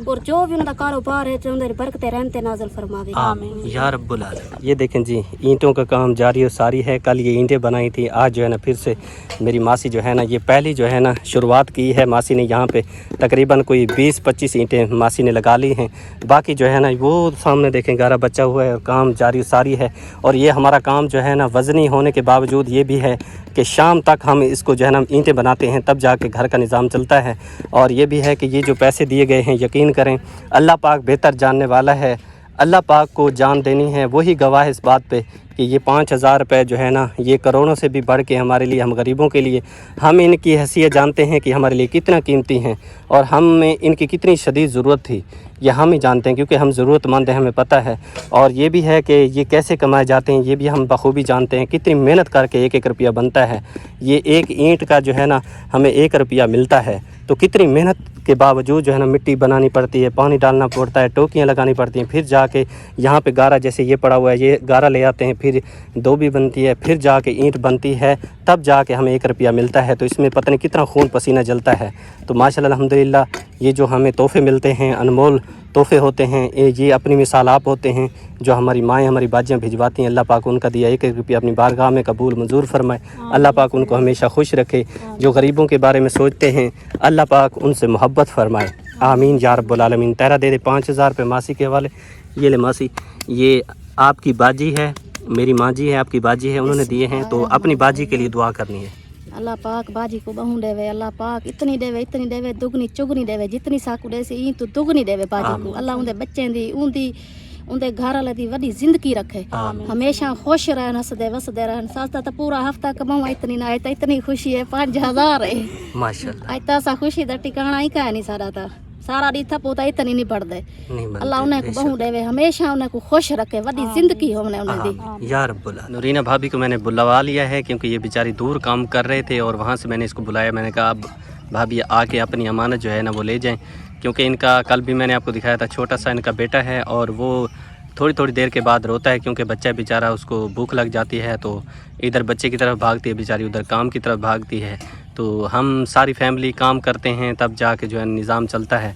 और जो भी उनका कारोबार है उनकी बरकतें रहमतें नाज़िल फरमावे या रब्बुल आलमीन। ये देखें जी, ईंटों का काम जारी और सारी है। कल ये ईंटें बनाई थी, आज जो है ना फिर से मेरी मासी जो है ना ये पहली जो है ना शुरुआत की है। मासी ने यहाँ पे तकरीबन कोई 20-25 ईंटें मासी ने लगा ली हैं। बाकी जो है ना वो सामने देखें गारा बचा हुआ है और काम जारी सारी है। और ये हमारा काम जो है ना वज़नी होने के बावजूद ये भी है कि शाम तक हम इसको जो है ना ईंटें बनाते हैं, तब जाके घर का निज़ाम चलता है। और ये भी है कि ये जो पैसे दिए गए हैं, यकीन करें अल्लाह पाक बेहतर जानने वाला है। अल्लाह पाक को जान देनी है, वही गवाह है इस बात पे कि ये 5000 रुपये जो है ना ये करोड़ों से भी बढ़ के हमारे लिए, हम गरीबों के लिए, हम इनकी हैसियत जानते हैं कि हमारे लिए कितना कीमती हैं और हमें इनकी कितनी शदीद ज़रूरत थी, ये हम ही जानते हैं क्योंकि हम ज़रूरतमंद हैं, हमें पता है। और ये भी है कि ये कैसे कमाए जाते हैं ये भी हम बखूबी जानते हैं, कितनी मेहनत करके 1-1 रुपया बनता है। ये एक ईंट का जो है ना हमें 1 रुपया मिलता है, तो कितनी मेहनत के बावजूद जो है ना मिट्टी बनानी पड़ती है, पानी डालना पड़ता है, टोकियाँ लगानी पड़ती हैं, फिर जाके यहाँ पे गारा जैसे ये पड़ा हुआ है ये गारा ले आते हैं, फिर दोबी बनती है, फिर जाके ईंट बनती है, तब जाके हमें 1 रुपया मिलता है। तो इसमें पता नहीं कितना खून पसीना जलता है। तो माशाल्लाह अल्हम्दुलिल्लाह ये जो हमें तोहफ़े मिलते हैं, अनमोल तोहफ़े होते हैं, ये अपनी मिसाल आप होते हैं जो हमारी माएँ हमारी बाजियाँ भिजवाती हैं। अल्लाह पाक उनका दिया 1-1 रुपया अपनी बारगाह में कबूल मंजूर फरमाए। अल्लाह पाक उनको हमेशा खुश रखे। जो गरीबों के बारे में सोचते हैं अल्लाह पाक उनसे मोहब्बत फरमाए। आमीन या रब्बुल आलमीन। तेरा दे दे 5000 रुपये मासी के हवाले। ये ले मासी, ये आपकी बाजी है, मेरी माँ जी है, आपकी बाजी है, उन्होंने दिए हैं, तो अपनी बाजी के लिए दुआ करनी है। अल्लाह पाक बाजी को बहु देवे, अल्लाह पाक इतनी देवे दुगनी चुगनी देवे, जितनी साकू दे सी ई तो दुगनी देवे बाजी को। अल्लाह उनके बच्चें दी उनके घर वाले दी वड्डी जिंदगी रखे, हमेशा खुश रहन, हंसदे वसदे रहन। सास्ता तो पूरा हफ्ता कमाऊं इतनी ना, इतनी खुशी है 5000 है माशाल्लाह। आज ता सा खुशी दा ठिकाना ही का नहीं सारा ता सारा दी था पोता इतनी नहीं पड़दे। अल्लाह उन्हें को बहु देवे, हमेशा उन्हें को खुश रखे, वड्डी जिंदगी हो उन्हें दी या रब्बुल आलमीन। नूरीना भाभी को मैंने बुलवा लिया है क्योंकि ये बेचारी दूर काम कर रहे थे और वहाँ से मैंने इसको बुलाया। मैंने कहा अब भाभी आके अपनी अमानत जो है ना वो ले जाएं, क्योंकि इनका कल भी मैंने आपको दिखाया था, छोटा सा इनका बेटा है और वो थोड़ी देर के बाद रोता है क्योंकि बच्चा बेचारा उसको भूख लग जाती है, तो इधर बच्चे की तरफ भागती है बेचारी, उधर काम की तरफ भागती है। तो हम सारी फैमिली काम करते हैं तब जाके जो है निज़ाम चलता है।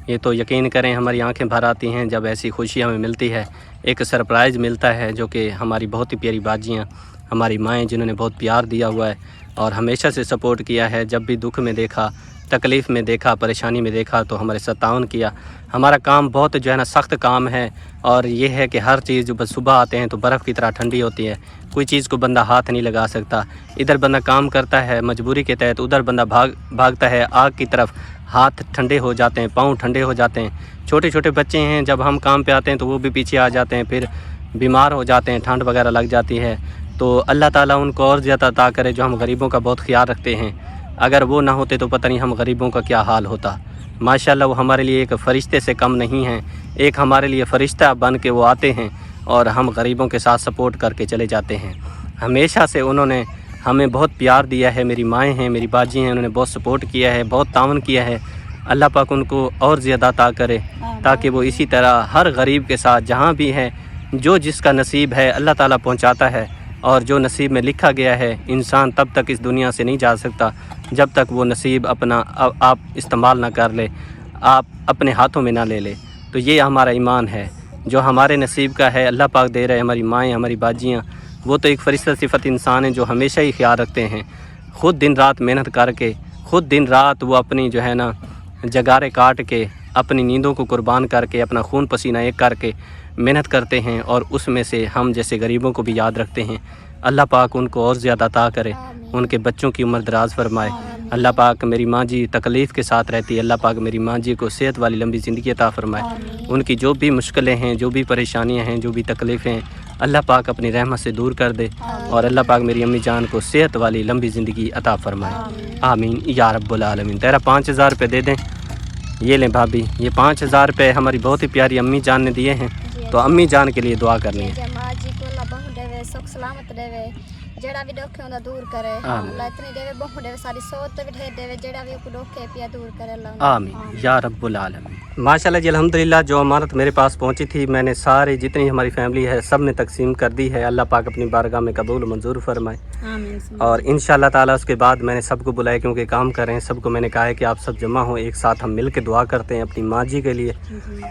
ये तो यकीन करें हमारी आंखें भर आती हैं जब ऐसी खुशी हमें मिलती है, एक सरप्राइज़ मिलता है जो कि हमारी बहुत ही प्यारी बाजियाँ, हमारी माएँ जिन्होंने बहुत प्यार दिया हुआ है और हमेशा से सपोर्ट किया है। जब भी दुख में देखा, तकलीफ़ में देखा, परेशानी में देखा तो हमारे साथ ताउन किया। हमारा काम बहुत जो है ना सख्त काम है और ये है कि हर चीज़ जो बस सुबह आते हैं तो बर्फ़ की तरह ठंडी होती है, कोई चीज़ को बंदा हाथ नहीं लगा सकता। इधर बंदा काम करता है मजबूरी के तहत, उधर बंदा भागता है आग की तरफ, हाथ ठंडे हो जाते हैं, पाँव ठंडे हो जाते हैं। छोटे छोटे बच्चे हैं, जब हम काम पे आते हैं तो वो भी पीछे आ जाते हैं, फिर बीमार हो जाते हैं, ठंड वगैरह लग जाती है। तो अल्लाह ताला उनको और ज़्यादा अता करे जो हम गरीबों का बहुत ख्याल रखते हैं। अगर वो ना होते तो पता नहीं हम गरीबों का क्या हाल होता। माशाल्लाह वो हमारे लिए एक फ़रिश्ते से कम नहीं हैं, एक हमारे लिए फ़रिश्ता बन के वो आते हैं और हम गरीबों के साथ सपोर्ट करके चले जाते हैं। हमेशा से उन्होंने हमें बहुत प्यार दिया है, मेरी माएँ हैं, मेरी बाजी हैं, उन्होंने बहुत सपोर्ट किया है, बहुत तावन किया है। अल्लाह पाक उनको और ज़्यादा अता करे ताकि वो इसी तरह हर गरीब के साथ जहाँ भी है, जो जिसका नसीब है अल्लाह ताला पहुँचाता है और जो नसीब में लिखा गया है इंसान तब तक इस दुनिया से नहीं जा सकता जब तक वो नसीब अपना आप इस्तेमाल ना कर ले, आप अपने हाथों में ना ले ले। तो ये हमारा ईमान है, जो हमारे नसीब का है अल्लाह पाक दे रहे। हमारी माएँ, हमारी बाजियाँ, वो तो एक फ़रिश्ता सिफ़त इंसान है जो हमेशा ही ख्याल रखते हैं। ख़ुद दिन रात मेहनत करके, ख़ुद दिन रात वो अपनी जो है ना जगारे काट के, अपनी नींदों को कुर्बान करके, अपना खून पसीना एक करके मेहनत करते हैं और उसमें से हम जैसे गरीबों को भी याद रखते हैं। अल्लाह पाक उनको और ज़्यादा अता करे, उनके बच्चों की उम्र दराज फरमाए। अल्लाह पाक मेरी माँ जी तकलीफ़ के साथ रहती है, अल्लाह पाक मेरी माँ जी को सेहत वाली लंबी ज़िंदगी अता फरमाए। उनकी जो भी मुश्किलें हैं, जो भी परेशानियाँ हैं, जो भी तकलीफ़ें हैं, अल्लाह पाक अपनी रहमत से दूर कर दे और अल्लाह पाक मेरी अम्मी जान को सेहत वाली लंबी ज़िंदगी अता फरमाए। आमीन या रब्बुल आलमीन। तेरा 5000 रुपये दे दें। ये लें भाभी, ये 5000 रुपये हमारी बहुत ही प्यारी अम्मी जान ने दिए हैं, तो अम्मी जान के लिए दुआ करनी है। माँ जी को अल्लाह बहु देवे, सुख सलामत देवे, जेड़ा भी दुख है दूर करे। अल्लाह इतनी देवे बहु देवे, सारी सोच भी ढेर देवे, जेड़ा भी को दुख है पिया दूर करे अल्लाह। आमीन या रब्बुल आलमीन। माशाल्लाह जी, अल्हम्दुलिल्लाह जो अमानत मेरे पास पहुंची थी मैंने सारी जितनी हमारी फैमिली है सब ने तकसीम कर दी है। अल्लाह पाक अपनी बारगाह में कबूल मंजूर फरमाए और इंशाअल्लाह ताला उसके बाद मैंने सबको बुलाया क्योंकि काम कर रहे हैं। सबको मैंने कहा है कि आप सब जमा हो, एक साथ हम मिल के दुआ करते हैं अपनी माँ जी के लिए,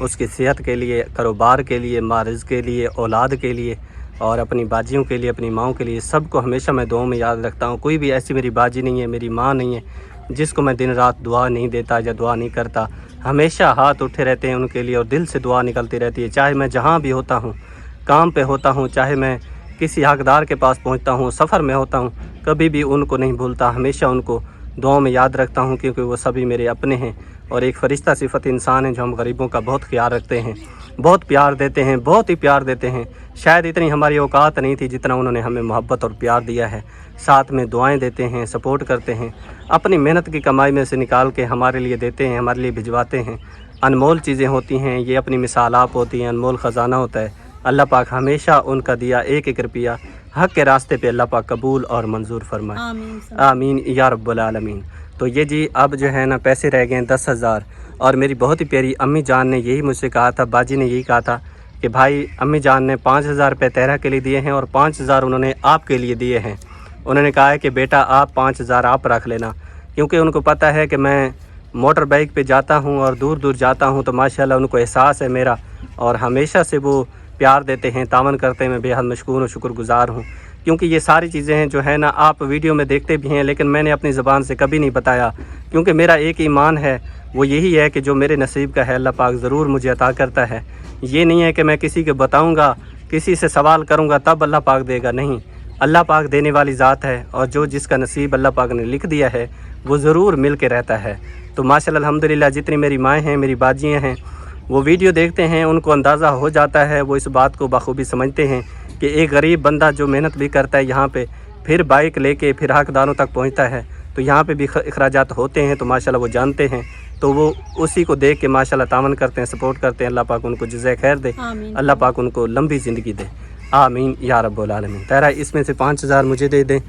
उसकी सेहत के लिए, कारोबार के लिए, मारिज़ के लिए, औलाद के लिए और अपनी बाजियों के लिए, अपनी माँओं के लिए। सबको हमेशा मैं दुआ में याद रखता हूँ। कोई भी ऐसी मेरी बाजी नहीं है, मेरी माँ नहीं है जिसको मैं दिन रात दुआ नहीं देता या दुआ नहीं करता। हमेशा हाथ उठे रहते हैं उनके लिए और दिल से दुआ निकलती रहती है। चाहे मैं जहाँ भी होता हूँ, काम पे होता हूँ, चाहे मैं किसी हकदार के पास पहुँचता हूँ, सफ़र में होता हूँ, कभी भी उनको नहीं भूलता, हमेशा उनको दुआ में याद रखता हूँ क्योंकि वो सभी मेरे अपने हैं और एक फ़रिश्ता सिफ़त इंसान है जो हम गरीबों का बहुत ख्याल रखते हैं, बहुत प्यार देते हैं, बहुत ही प्यार देते हैं। शायद इतनी हमारी औकात नहीं थी जितना उन्होंने हमें मोहब्बत और प्यार दिया है। साथ में दुआएं देते हैं, सपोर्ट करते हैं, अपनी मेहनत की कमाई में से निकाल के हमारे लिए देते हैं, हमारे लिए भिजवाते हैं। अनमोल चीज़ें होती हैं, ये अपनी मिसाल आप होती हैं, अनमोल ख़जाना होता है। अल्लाह पाक हमेशा उनका दिया एक एक रुपया हक़ के रास्ते पे अल्लाह पाक कबूल और मंजूर फरमाए। आमीन या रब्बुल आलमीन। तो ये जी अब जो है ना पैसे रह गए हैं 10,000 और मेरी बहुत ही प्यारी अम्मी जान ने यही मुझसे कहा था, बाजी ने यही कहा था कि भाई अम्मी जान ने 5,000 रुपये तेरा के लिए दिए हैं और 5,000 उन्होंने आपके लिए दिए हैं। उन्होंने कहा है कि बेटा आप 5,000 आप रख लेना, क्योंकि उनको पता है कि मैं मोटर बाइक पे जाता हूँ और दूर दूर जाता हूँ, तो माशाल्लाह उनको एहसास है मेरा और हमेशा से वो प्यार देते हैं, तावन करते हैं। मैं बेहद मशकूर और शुक्रगुज़ार हूँ क्योंकि ये सारी चीज़ें हैं जो है ना आप वीडियो में देखते भी हैं, लेकिन मैंने अपनी ज़बान से कभी नहीं बताया क्योंकि मेरा एक ईमान है वो यही है कि जो मेरे नसीब का है अल्लाह पाक ज़रूर मुझे अता करता है। ये नहीं है कि मैं किसी को बताऊंगा, किसी से सवाल करूंगा तब अल्लाह पाक देगा, नहीं, अल्लाह पाक देने वाली ज़ात है और जो जिसका नसीब अल्लाह पाक ने लिख दिया है वो ज़रूर मिल के रहता है। तो माशाअल्लाह अल्हम्दुलिल्लाह जितनी मेरी माएँ हैं, मेरी बाजियाँ हैं, वो वीडियो देखते हैं, उनको अंदाज़ा हो जाता है, वो इस बात को बखूबी समझते हैं कि एक गरीब बंदा जो मेहनत भी करता है यहाँ पे, फिर बाइक लेके फिर हकदारों तक पहुँचता है, तो यहाँ पे भी अखराजात होते हैं, तो माशाल्लाह वो जानते हैं, तो वो उसी को देख के माशाल्लाह तावन करते हैं, सपोर्ट करते हैं। अल्लाह पाक उनको जज़ाए खैर दे, अल्लाह पाक उनको लंबी ज़िंदगी दे, आमीन या रब्बुल आलमीन। तारा इसमें से 5000 मुझे दे दें।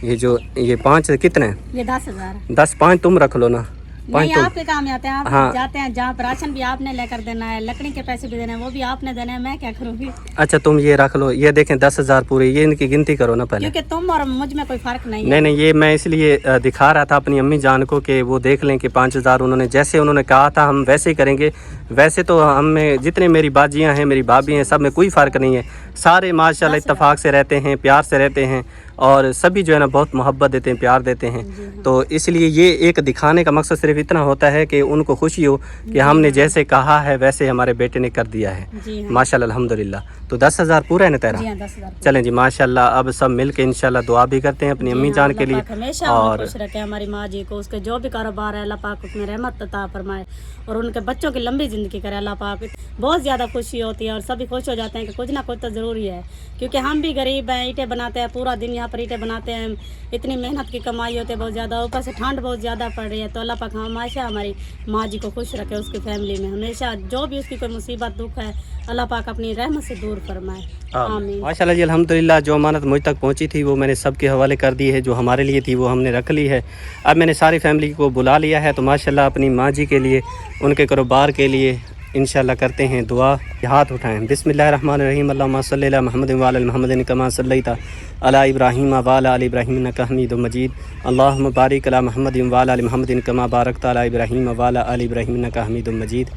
ये 5 कितने हैं? ये 10,000 10, 5 तुम रख लो ना, 5 नहीं, तुम। आपके काम में आते हैं, आप हाँ। जाते हैं जहाँ पर राशन भी आपने लेकर देना है, लकड़ी के पैसे भी देने हैं वो भी आपने देने हैं, मैं क्या करूँगी? अच्छा तुम ये रख लो, ये देखें 10,000 पूरे, ये इनकी गिनती करो ना पहले। क्योंकि तुम और मुझ में कोई फर्क नहीं है। नहीं, ये मैं इसलिए दिखा रहा था अपनी अम्मी जान को कि वो देख लें कि 5000 उन्होंने जैसे उन्होंने कहा था हम वैसे ही करेंगे। वैसे तो हम में जितने मेरी बाजियाँ हैं, मेरी भाभी हैं, सब में कोई फ़र्क नहीं है, सारे माशाल्लाह इत्तेफाक से रहते हैं, प्यार से रहते हैं और सभी जो है ना बहुत मोहब्बत देते हैं, प्यार देते हैं। तो इसलिए ये एक दिखाने का मकसद सिर्फ इतना होता है कि उनको खुशी हो कि हमने जैसे कहा है वैसे हमारे बेटे ने कर दिया है, माशाल्लाह अल्हम्दुलिल्लाह। तो 10,000 पूरा है ना तेरा? 10,000 चलें जी माशाल्लाह। अब सब मिल के इंशाल्लाह दुआ भी करते हैं अपनी अम्मी जान के लिए, हमेशा और खुश रखे हमारी माँ जी को, उसके जो भी कारोबार है अल्लाह पाक उसमें रहमत अता फरमाए और उनके बच्चों की लंबी ज़िंदगी करे अल्लाह पाक। बहुत ज़्यादा खुशी होती है और सभी खुश हो जाते हैं कि कुछ ना कुछ तो ज़रूरी है, क्योंकि हम भी गरीब हैं, ईंटें बनाते हैं, पूरा दिन यहाँ पर ईंटें बनाते हैं, इतनी मेहनत की कमाई होती है बहुत ज़्यादा, ऊपर से ठंड बहुत ज़्यादा पड़ रही है। तो अल्लाह पाक हमेशा हमारी माँ जी को खुश रखे, उसकी फैमिली में हमेशा जो भी उसकी कोई मुसीबत दुख है अल्लाह पाक अपनी रहमत से दूर फरमाए, आमीन। माशाल्लाह जी अल्हम्दुलिल्लाह। जो अमानत मुझ तक पहुंची थी वो मैंने सबके हवाले कर दी है, जो हमारे लिए थी वो हमने रख ली है। अब मैंने सारी फैमिली को बुला लिया है, तो माशाल्लाह अपनी माँ जी के लिए, उनके कारोबार के लिए इंशाल्लाह करते हैं दुआ। हाथ उठाएं, बिस्मिल्लाहिर्रहमानिर्रहीम, अल्लाहुम्मा सल्ली अला मुहम्मद व अला मुहम्मद कमा सल्लैता अला इब्राहीम व अला आलि इब्राहीम इन्नका हमीदुम मजीद, अल्लाहुम्मा बारिक अला मुहम्मद व अला आलि मुहम्मद कमा बारकता अला इब्राहीम व अला आलि इब्राहीम इन्नका हमीदुम मजीद।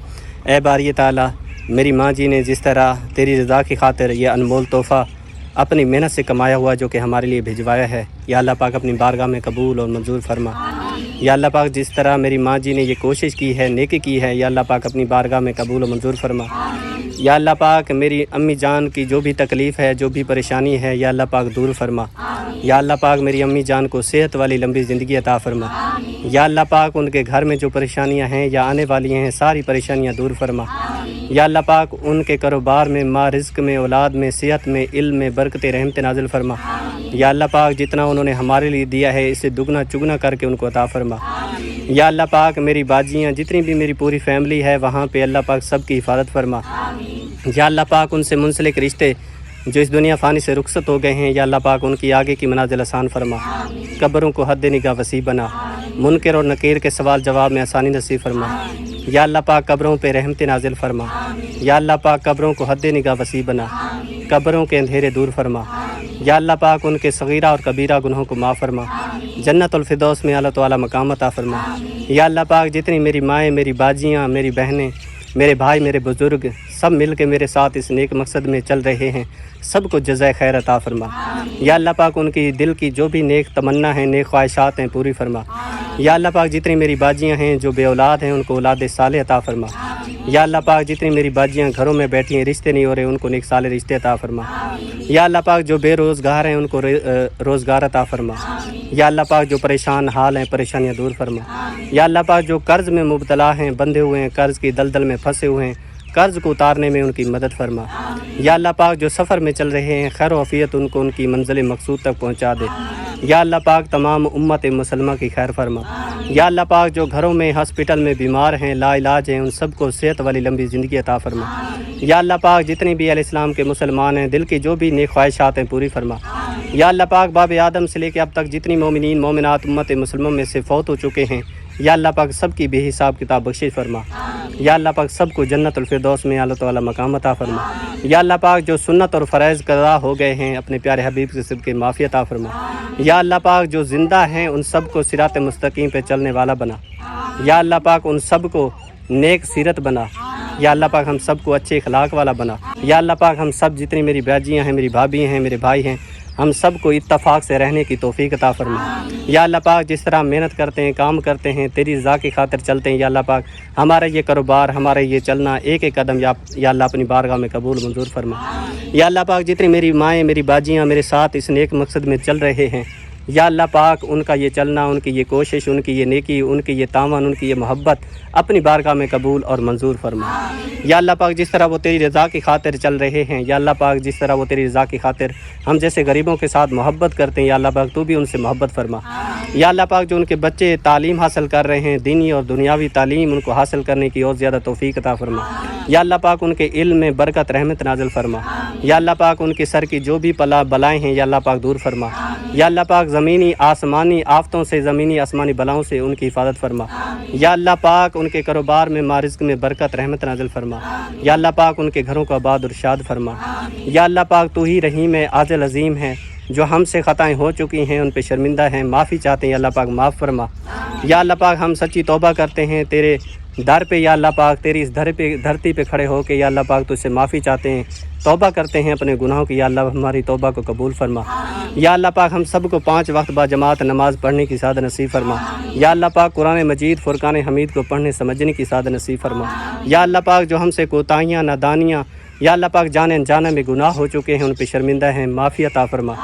ऐ बारी ताला, मेरी माँ जी ने जिस तरह तेरी रज़ा की खातिर ये अनमोल तोहफ़ा अपनी मेहनत से कमाया हुआ जो कि हमारे लिए भिजवाया है, या अल्लाह पाक अपनी बारगाह में कबूल और मंजूर फरमा। या अल्लाह पाक जिस तरह मेरी माँ जी ने ये कोशिश की है, नेकी की है, या अल्लाह पाक अपनी बारगाह में कबूल और मंजूर फरमा। या अल्लाह पाक मेरी अम्मी जान की जो भी तकलीफ़ है, जो भी परेशानी है, या अल्लाह पाक दूर फरमा। या अल्लाह पाक मेरी अम्मी जान को सेहत वाली लंबी ज़िंदगी अता फरमा। या अल्लाह पाक उनके घर में जो परेशानियाँ हैं या आने वाली हैं सारी परेशानियाँ दूर फरमा। या अल्लाह पाक उनके कारोबार में, माँ रिज़्क़ में, औलाद में, सेहत में, इल्म में बरकत रहमत नाज़िल फरमा। या अल्लाह पाक जितना उन्होंने हमारे लिए दिया है इससे दुगना चुगना करके उनको अता फरमा। या अल्लाह पाक मेरी बाजियाँ जितनी भी मेरी पूरी फैमिली है वहाँ पे अल्लाह पाक सबकी हिफाजत फरमा। या अल्लाह पाक उनसे मुंसलिक रिश्ते जो इस दुनिया फ़ानी से रुखसत हो गए हैं, या अल्लाह पाक उनकी आगे की मनाजिल आसान फरमा। कब्रों को हद निगाह वसी बना, मुनकर और नकीर के सवाल जवाब में आसानी नसीब फरमा। या अल्लाह पाक कब्रों पे रहमत नाजिल फरमा। या अल्लाह पाक कब्रों को हद निगाह वसी बना, कब्रों के अंधेरे दूर फरमा। या अल्लाह पाक उनके सगीरा और कबीरा गुनाहों को माफ़ फरमा, जन्नतुल फिरदौस में अल्लाह ताला मकाम अता फरमा। या अल्लाह पाक जितनी मेरी माएँ, मेरी बाजियाँ, मेरी बहनें, मेरे भाई, मेरे बुज़ुर्ग सब मिल के मेरे साथ इस नेक मकसद में चल रहे हैं, सबको जज़ाए खैर अता फरमा। या अल्लाह पाक उनकी दिल की जो भी नेक तमन्ना है, नेक ख्वाहिशात हैं पूरी फरमा। या अल्लाह पाक जितनी मेरी बाजियाँ हैं जो बे औलाद हैं उनको औलाद सालेह अता फरमा। या अल्लाह पाक जितनी मेरी बाजियाँ घरों में बैठी हैं, रिश्ते नहीं हो रहे, उनको नेक साले रिश्ते अता फरमा। या अल्लाह पाक जो बेरोज़गार हैं उनको रोज़गार अता फरमा। या अल्लाह पाक जो परेशान हाल हैं परेशानियाँ दूर फरमा। या अल्लाह पाक जो कर्ज़ में मुब्तला हैं, बंधे हुए हैं, कर्ज़ की दलदल में फंसे हुए हैं, कर्ज़ को उतारने में उनकी मदद फरमा। या अल्लाह पाक जो सफ़र में चल रहे हैं खैर वफ़ियत उनको उनकी मंजिल मकसूद तक पहुँचा दे। या अल्लाह पाक तमाम उम्मत मुसलमा की खैर फरमा। या अल्लाह पाक जो घरों में, हॉस्पिटल में बीमार हैं, लाइलाज हैं, उन सबको सेहत वाली लंबी ज़िंदगी अता फरमा। या अल्लाह पाक जितनी भी अहले इस्लाम के मुसलमान हैं दिल की जो भी नेक ख्वाहिशात हैं पूरी फरमा। या अल्लाह पाक बाब आदम से लेकर अब तक जितनी मोमिनीन मोमिनात उम्मत मुसलमान में से फ़ौत हो चुके हैं, या अल्लाह पाक सबकी बेहिसाब किताब बख्शिश फरमा। या अल्लाह पाक सबको जन्नतुल फिरदौस में अल्लाह ताला मकाम अता फरमा। या अल्लाह पाक जो सुन्नत और फ़रज़ कज़ा हो गए हैं अपने प्यारे हबीब के सिद्क़े माफ़ी अता फरमा। या अल्लाह पाक जो ज़िंदा हैं उन सबको सिरात मुस्तकीम पे चलने वाला बना। या अल्लाह पाक उन सबको नेक सीरत बना। या अल्लाह पाक हम सबको अच्छे अखलाक वाला बना। या अल्लाह पाक हम सब जितनी मेरी बाजियाँ हैं, मेरी भाभी हैं, मेरे भाई हैं, ہم سب کو اتفاق سے رہنے کی توفیق عطا فرما۔ یا اللہ پاک جس طرح محنت کرتے ہیں، کام کرتے ہیں، تیری رضا کی خاطر چلتے ہیں، یا اللہ پاک ہمارا یہ کاروبار، ہمارا یہ چلنا ایک ایک قدم یا اللہ اپنی بارگاہ میں قبول منظور فرما۔ یا اللہ پاک جتنی میری مائیں، میری باجیاں میرے ساتھ اس نیک مقصد میں چل رہے ہیں، یا اللہ پاک ان کا یہ چلنا، ان کی یہ کوشش، ان کی یہ نیکی، ان کی یہ تعاون، ان کی یہ محبت اپنی بارگاہ میں قبول اور منظور فرما۔ یا اللہ پاک جس طرح وہ تیری رضا کی خاطر چل رہے ہیں، یا اللہ پاک جس طرح وہ تیری رضا کی خاطر ہم جیسے غریبوں کے ساتھ محبت کرتے ہیں، یا اللہ پاک تو بھی ان سے محبت فرما۔ یا اللہ پاک جو ان کے بچے تعلیم حاصل کر رہے ہیں، دینی اور دنیاوی تعلیم ان کو حاصل کرنے کی اور زیادہ توفیق عطا فرما۔ یا اللہ پاک ان کے علم میں برکت رحمت نازل فرما۔ یا اللہ پاک ان کے سر کی جو بھی بلائیں ہیں، یا اللہ پاک دور فرما۔ یا اللہ پاک زمینی آسمانی آفتوں سے، زمینی آسمانی بلاؤں سے ان کی حفاظت فرما۔ یا اللہ پاک ان کے کاروبار میں، رزق میں برکت رحمت نازل فرما۔ یا اللہ پاک ان کے گھروں کو آباد اور شاد فرما۔ یا اللہ پاک تو ہی رحیم ہے، عادل عظیم ہے، جو ہم سے خطائیں ہو چکی ہیں ان پہ شرمندہ ہیں، معافی چاہتے ہیں، یا اللہ پاک معاف فرما۔ یا اللہ پاک ہم سچی توبہ کرتے ہیں تیرے در پہ، یا اللہ پاک تیری اس دھرتی پہ کھڑے ہو کے، یا اللہ پاک تجھ سے معافی چاہتے ہیں، توبہ کرتے ہیں اپنے گناہوں کی، یا اللہ ہماری توبہ کو قبول فرما۔ یا اللہ پاک ہم سب کو 5 وقت با جماعت نماز پڑھنے کی سعادت نصیب فرما۔ یا اللہ پاک قرآن مجید فرقان حمید کو پڑھنے سمجھنے کی سعادت نصیب فرما۔ یا اللہ پاک جو ہم سے کوتاہیاں، نادانیاں، یا اللہ پاک جانے انجانے میں گناہ ہو چکے ہیں ان پہ شرمندہ ہیں، معافی عطا فرما۔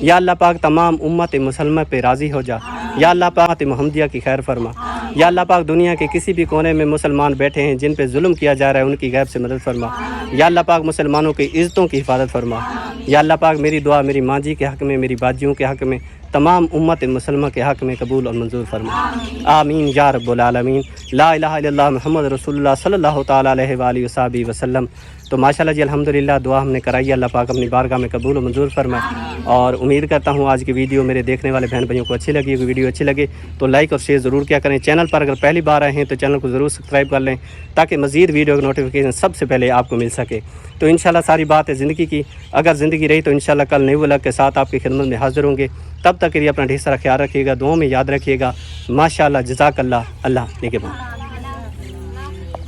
یا اللہ پاک تمام امت مسلمہ پہ راضی ہو جا۔ یا اللہ پاک محمدیہ کی خیر فرما۔ یا اللہ پاک دنیا کے کسی بھی کونے میں مسلمان بیٹھے ہیں جن پہ ظلم کیا جا رہا ہے ان کی غیب سے مدد فرما۔ یا اللہ پاک مسلمانوں کی عزتوں کی حفاظت فرما۔ یا اللہ پاک میری دعا میری ماں جی کے حق میں، میری باجیوں کے حق میں، تمام امت مسلمہ کے حق میں قبول اور منظور فرما۔ آمین یا رب العالمین۔ لا الہ الا اللہ محمد رسول اللہ صلی اللہ تعالیٰ علیہ وآلہ وصحبہ وسلم۔ تو ماشاءاللہ جی الحمدللہ دعا ہم نے کرائی، اللہ پاک اپنی بارگاہ میں قبول و منظور فرمائے۔ اور امید کرتا ہوں آج کی ویڈیو میرے دیکھنے والے بہن بھائیوں کو اچھی لگی ہوگی۔ ویڈیو اچھی لگے تو لائک اور شیئر ضرور کیا کریں۔ چینل پر اگر پہلی بار آئے ہیں تو چینل کو ضرور سبسکرائب کر لیں تاکہ مزید ویڈیو کی نوٹیفیکیشن سب سے پہلے آپ کو مل سکے۔ تو انشاءاللہ ساری بات ہے زندگی کی، اگر زندگی رہی تو انشاءاللہ کل نئے ولاگ کے ساتھ آپ کی خدمت میں حاضر ہوں گے۔ تب تک کے لیے اپنا ڈھیر سارا خیال رکھیے گا، دعاؤں میں یاد رکھیے گا۔ ماشاءاللہ، جزاک اللہ، اللہ نگہبان۔